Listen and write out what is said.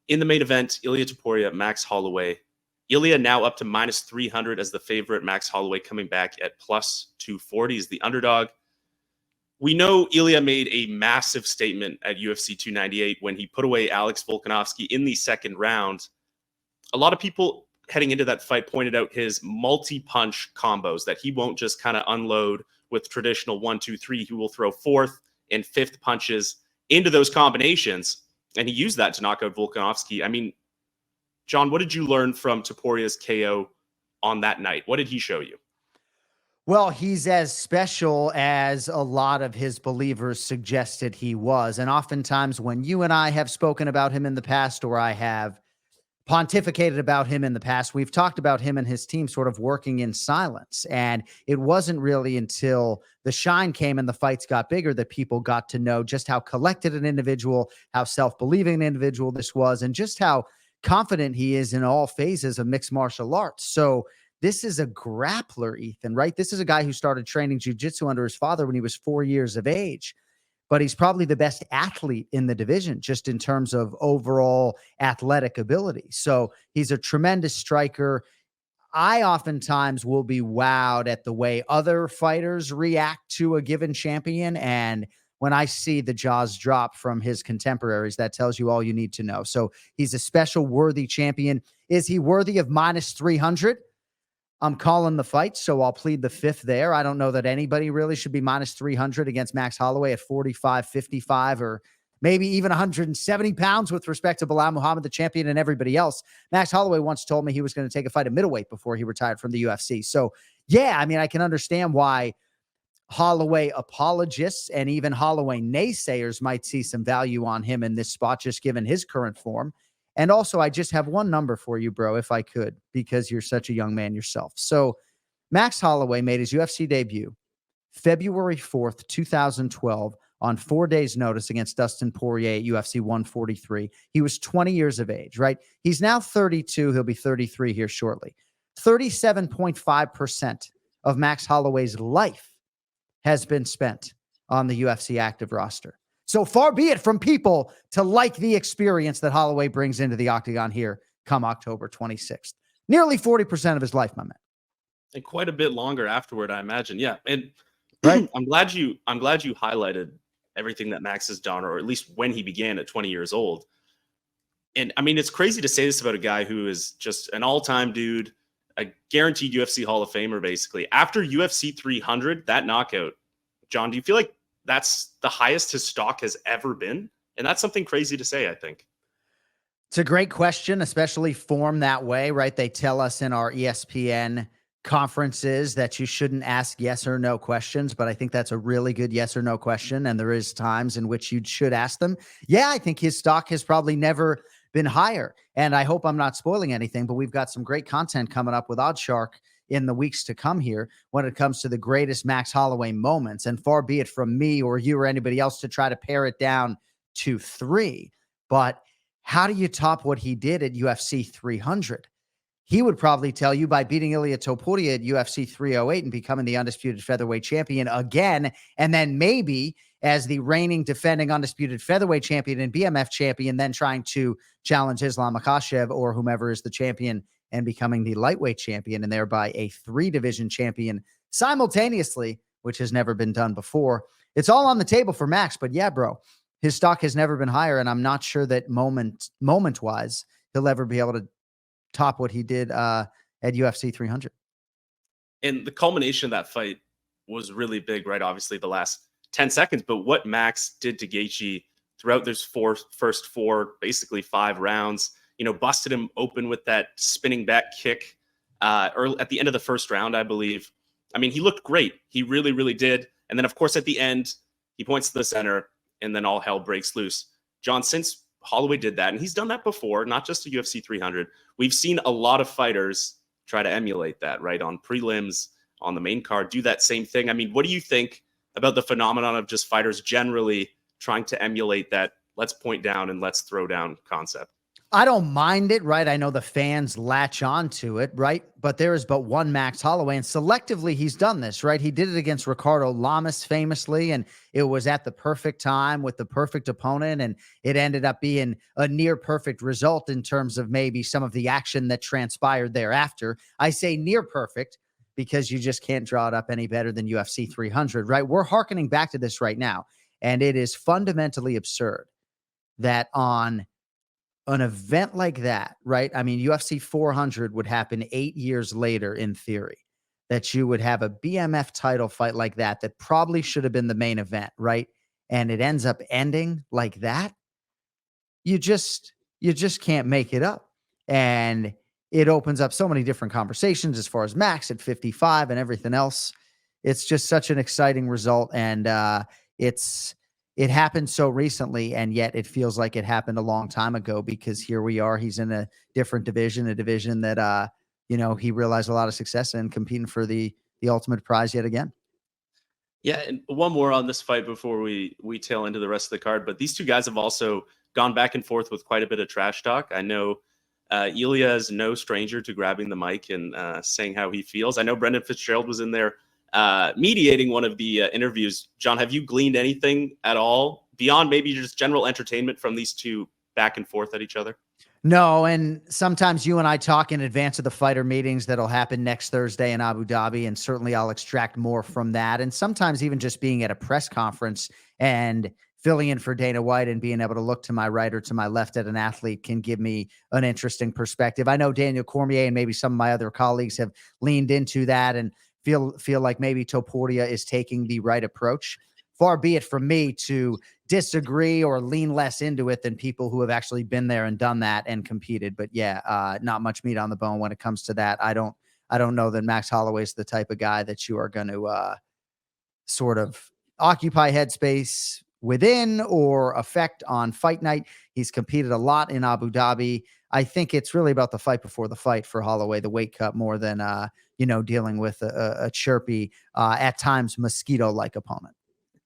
In the main event, Ilia Topuria, Max Holloway. Ilia now up to minus 300 as the favorite. Max Holloway coming back at plus 240 as the underdog. We know Ilia made a massive statement at UFC 298 when he put away Alex Volkanovski in the second round. A lot of people heading into that fight pointed out his multi-punch combos, that he won't just kind of unload with traditional 1, 2, 3. He will throw fourth and fifth punches into those combinations. And he used that to knock out Volkanovski. I mean, John, what did you learn from Topuria's KO on that night? What did he show you? Well, he's as special as a lot of his believers suggested he was. And oftentimes when you and I have spoken about him in the past, or I have pontificated about him in the past, we've talked about him and his team sort of working in silence. And it wasn't really until the shine came and the fights got bigger that people got to know just how collected an individual, how self-believing an individual this was, and just how confident he is in all phases of mixed martial arts. So this is a grappler, Ethan, right? This is a guy who started training jiu-jitsu under his father when he was 4 years of age. But he's probably the best athlete in the division, just in terms of overall athletic ability. So he's a tremendous striker. I oftentimes will be wowed at the way other fighters react to a given champion. And when I see the jaws drop from his contemporaries, that tells you all you need to know. So he's a special, worthy champion. Is he worthy of minus 300? I'm calling the fight, so I'll plead the fifth there. I don't know that anybody really should be minus 300 against Max Holloway at 45, 55, or maybe even 170 pounds with respect to Bilal Muhammad, the champion, and everybody else. Max Holloway once told me he was going to take a fight at middleweight before he retired from the UFC. So, yeah, I mean, I can understand why Holloway apologists and even Holloway naysayers might see some value on him in this spot, just given his current form. And also, I just have one number for you, bro, if I could, because you're such a young man yourself. So Max Holloway made his UFC debut February 4th, 2012, on 4 days' notice against Dustin Poirier at UFC 143. He was 20 years of age, right? He's now 32. He'll be 33 here shortly. 37.5% of Max Holloway's life has been spent on the UFC active roster. So far be it from people to like the experience that Holloway brings into the octagon here come October 26th. Nearly 40% of his life, my man. And quite a bit longer afterward, I imagine. Yeah. And right. I'm glad you highlighted everything that Max has done, or at least when he began at 20 years old. And I mean, it's crazy to say this about a guy who is just an all-time dude, a guaranteed UFC Hall of Famer, basically. After UFC 300, that knockout, John, do you feel like that's the highest his stock has ever been? And that's something crazy to say, I think. It's a great question, especially formed that way, right? They tell us in our ESPN conferences that you shouldn't ask yes or no questions, but I think that's a really good yes or no question. And there is times in which you should ask them. Yeah, I think his stock has probably never been higher. And I hope I'm not spoiling anything, but we've got some great content coming up with Oddshark in the weeks to come here when it comes to the greatest Max Holloway moments. And far be it from me or you or anybody else to try to pare it down to 3. But how do you top what he did at UFC 300? He would probably tell you by beating Ilia Topuria at UFC 308 and becoming the undisputed featherweight champion again. And then maybe as the reigning defending undisputed featherweight champion and BMF champion, then trying to challenge Islam Makhachev or whomever is the champion and becoming the lightweight champion and thereby a 3-division champion simultaneously, which has never been done before. It's all on the table for Max, but yeah, bro, his stock has never been higher, and I'm not sure that moment-wise he'll ever be able to top what he did at UFC 300. And the culmination of that fight was really big, right? Obviously, the last 10 seconds, but what Max did to Gaethje throughout those first 4, basically 5 rounds, busted him open with that spinning back kick early, at the end of the first round, I believe. I mean, he looked great. He really, really did. And then, of course, at the end, he points to the center, and then all hell breaks loose. John, since Holloway did that, and he's done that before, not just at UFC 300, we've seen a lot of fighters try to emulate that, right? On prelims, on the main card, do that same thing. I mean, what do you think about the phenomenon of just fighters generally trying to emulate that let's point down and let's throw down concept? I don't mind it, right? I know the fans latch on to it, right? But there is but one Max Holloway, and selectively he's done this, right? He did it against Ricardo Lamas famously, and it was at the perfect time with the perfect opponent, and it ended up being a near perfect result in terms of maybe some of the action that transpired thereafter. I say near perfect because you just can't draw it up any better than UFC 300, right? We're hearkening back to this right now, and it is fundamentally absurd that on an event like that, right? I mean, UFC 400 would happen 8 years later in theory, that you would have a BMF title fight like that, that probably should have been the main event, right? And it ends up ending like that. You just, you just can't make it up. And it opens up so many different conversations as far as Max at 55 and everything else. It's just such an exciting result. And it's, it happened so recently, and yet it feels like it happened a long time ago, because here we are. He's in a different division, a division that, he realized a lot of success in, competing for the ultimate prize yet again. Yeah, and one more on this fight before we tail into the rest of the card. But these two guys have also gone back and forth with quite a bit of trash talk. I know Ilia is no stranger to grabbing the mic and saying how he feels. I know Brendan Fitzgerald was in there mediating one of the interviews. Jon, have you gleaned anything at all beyond maybe just general entertainment from these two back and forth at each other? No, and sometimes you and I talk in advance of the fighter meetings that'll happen next Thursday in Abu Dhabi, and certainly I'll extract more from that. And sometimes even just being at a press conference and filling in for Dana White and being able to look to my right or to my left at an athlete can give me an interesting perspective. I know Daniel Cormier and maybe some of my other colleagues have leaned into that and feel like maybe Topuria is taking the right approach. Far be it from me to disagree or lean less into it than people who have actually been there and done that and competed. But yeah, not much meat on the bone when it comes to that. I don't know that Max Holloway is the type of guy that you are going to sort of occupy headspace within or affect on fight night. He's competed a lot in Abu Dhabi. I think it's really about the fight before the fight for Holloway, the weight cut, more than dealing with a chirpy, at times mosquito-like opponent.